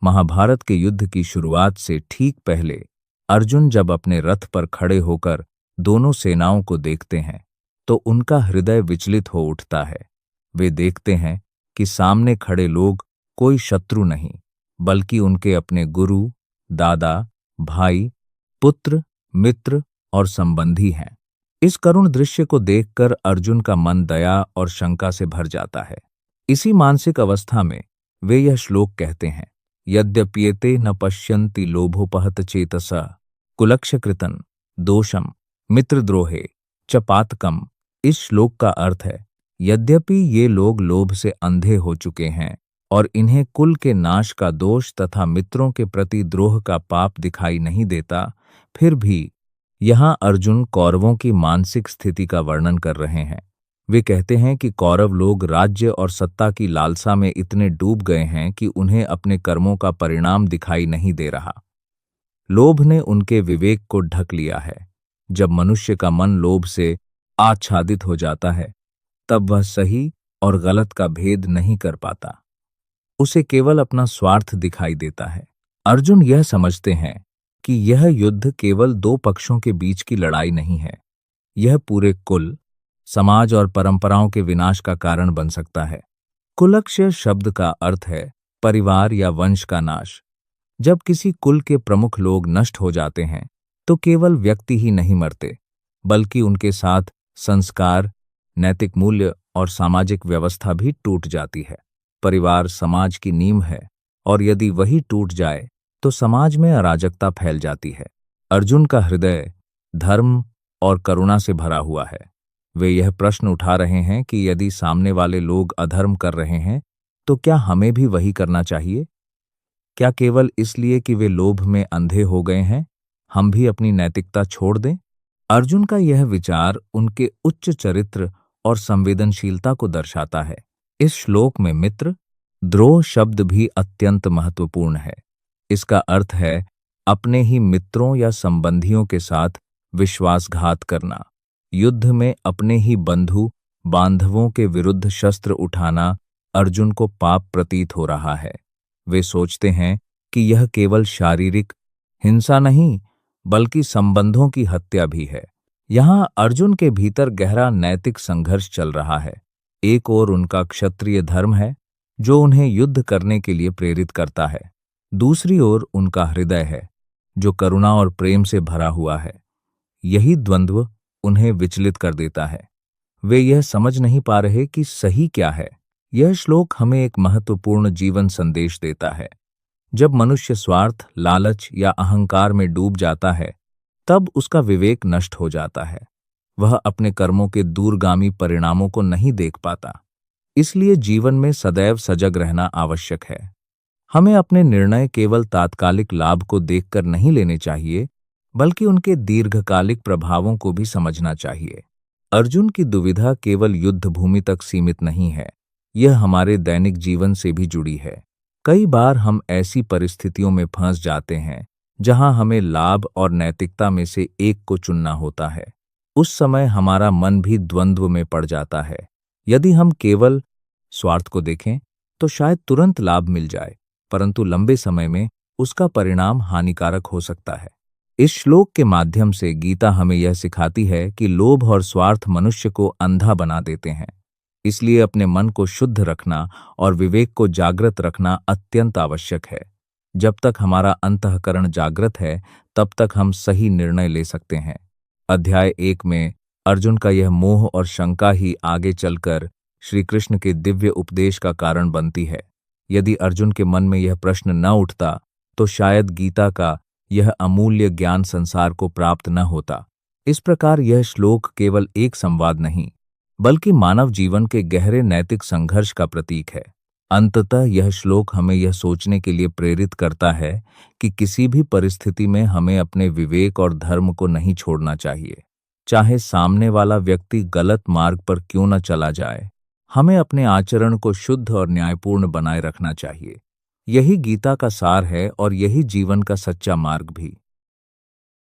महाभारत के युद्ध की शुरुआत से ठीक पहले अर्जुन जब अपने रथ पर खड़े होकर दोनों सेनाओं को देखते हैं तो उनका हृदय विचलित हो उठता है। वे देखते हैं कि सामने खड़े लोग कोई शत्रु नहीं, बल्कि उनके अपने गुरु, दादा, भाई, पुत्र, मित्र और संबंधी हैं। इस करुण दृश्य को देखकर अर्जुन का मन दया और शंका से भर जाता है। इसी मानसिक अवस्था में वे यह श्लोक कहते हैं, यद्यप्येते न पश्यन्ति लोभोपहत चेतसा कुलक्षकृतं दोषम मित्रद्रोहे च पातकम। इस श्लोक का अर्थ है, यद्यपि ये लोग लोभ से अंधे हो चुके हैं और इन्हें कुल के नाश का दोष तथा मित्रों के प्रति द्रोह का पाप दिखाई नहीं देता, फिर भी यहाँ अर्जुन कौरवों की मानसिक स्थिति का वर्णन कर रहे हैं। वे कहते हैं कि कौरव लोग राज्य और सत्ता की लालसा में इतने डूब गए हैं कि उन्हें अपने कर्मों का परिणाम दिखाई नहीं दे रहा। लोभ ने उनके विवेक को ढक लिया है। जब मनुष्य का मन लोभ से आच्छादित हो जाता है, तब वह सही और गलत का भेद नहीं कर पाता। उसे केवल अपना स्वार्थ दिखाई देता है। अर्जुन यह समझते हैं कि यह युद्ध केवल दो पक्षों के बीच की लड़ाई नहीं है, यह पूरे कुल, समाज और परंपराओं के विनाश का कारण बन सकता है। कुलक्ष्य शब्द का अर्थ है परिवार या वंश का नाश। जब किसी कुल के प्रमुख लोग नष्ट हो जाते हैं तो केवल व्यक्ति ही नहीं मरते, बल्कि उनके साथ संस्कार, नैतिक मूल्य और सामाजिक व्यवस्था भी टूट जाती है। परिवार समाज की नींव है और यदि वही टूट जाए तो समाज में अराजकता फैल जाती है। अर्जुन का हृदय धर्म और करुणा से भरा हुआ है। वे यह प्रश्न उठा रहे हैं कि यदि सामने वाले लोग अधर्म कर रहे हैं तो क्या हमें भी वही करना चाहिए? क्या केवल इसलिए कि वे लोभ में अंधे हो गए हैं, हम भी अपनी नैतिकता छोड़ दें? अर्जुन का यह विचार उनके उच्च चरित्र और संवेदनशीलता को दर्शाता है। इस श्लोक में मित्र, द्रोह शब्द भी अत्यंत महत्वपूर्ण है। इसका अर्थ है अपने ही मित्रों या संबंधियों के साथ विश्वासघात करना। युद्ध में अपने ही बंधु बांधवों के विरुद्ध शस्त्र उठाना अर्जुन को पाप प्रतीत हो रहा है। वे सोचते हैं कि यह केवल शारीरिक हिंसा नहीं, बल्कि संबंधों की हत्या भी है। यहाँ अर्जुन के भीतर गहरा नैतिक संघर्ष चल रहा है। एक ओर उनका क्षत्रिय धर्म है जो उन्हें युद्ध करने के लिए प्रेरित करता है, दूसरी ओर उनका हृदय है जो करुणा और प्रेम से भरा हुआ है। यही द्वंद्व उन्हें विचलित कर देता है। वे यह समझ नहीं पा रहे कि सही क्या है। यह श्लोक हमें एक महत्वपूर्ण जीवन संदेश देता है। जब मनुष्य स्वार्थ, लालच या अहंकार में डूब जाता है, तब उसका विवेक नष्ट हो जाता है। वह अपने कर्मों के दूरगामी परिणामों को नहीं देख पाता। इसलिए जीवन में सदैव सजग रहना आवश्यक है। हमें अपने निर्णय केवल तात्कालिक लाभ को देखकर नहीं लेने चाहिए, बल्कि उनके दीर्घकालिक प्रभावों को भी समझना चाहिए। अर्जुन की दुविधा केवल युद्ध भूमि तक सीमित नहीं है, यह हमारे दैनिक जीवन से भी जुड़ी है। कई बार हम ऐसी परिस्थितियों में फंस जाते हैं जहां हमें लाभ और नैतिकता में से एक को चुनना होता है। उस समय हमारा मन भी द्वंद्व में पड़ जाता है। यदि हम केवल स्वार्थ को देखें तो शायद तुरंत लाभ मिल जाए, परंतु लंबे समय में उसका परिणाम हानिकारक हो सकता है। इस श्लोक के माध्यम से गीता हमें यह सिखाती है कि लोभ और स्वार्थ मनुष्य को अंधा बना देते हैं। इसलिए अपने मन को शुद्ध रखना और विवेक को जागृत रखना अत्यंत आवश्यक है। जब तक हमारा अंतःकरण जागृत है, तब तक हम सही निर्णय ले सकते हैं। अध्याय 1 में अर्जुन का यह मोह और शंका ही आगे चलकर श्री कृष्ण के दिव्य उपदेश का कारण बनती है। यदि अर्जुन के मन में यह प्रश्न न उठता तो शायद गीता का यह अमूल्य ज्ञान संसार को प्राप्त न होता। इस प्रकार यह श्लोक केवल एक संवाद नहीं, बल्कि मानव जीवन के गहरे नैतिक संघर्ष का प्रतीक है। अंततः यह श्लोक हमें यह सोचने के लिए प्रेरित करता है कि किसी भी परिस्थिति में हमें अपने विवेक और धर्म को नहीं छोड़ना चाहिए। चाहे सामने वाला व्यक्ति गलत मार्ग पर क्यों न चला जाए, हमें अपने आचरण को शुद्ध और न्यायपूर्ण बनाए रखना चाहिए। यही गीता का सार है और यही जीवन का सच्चा मार्ग भी।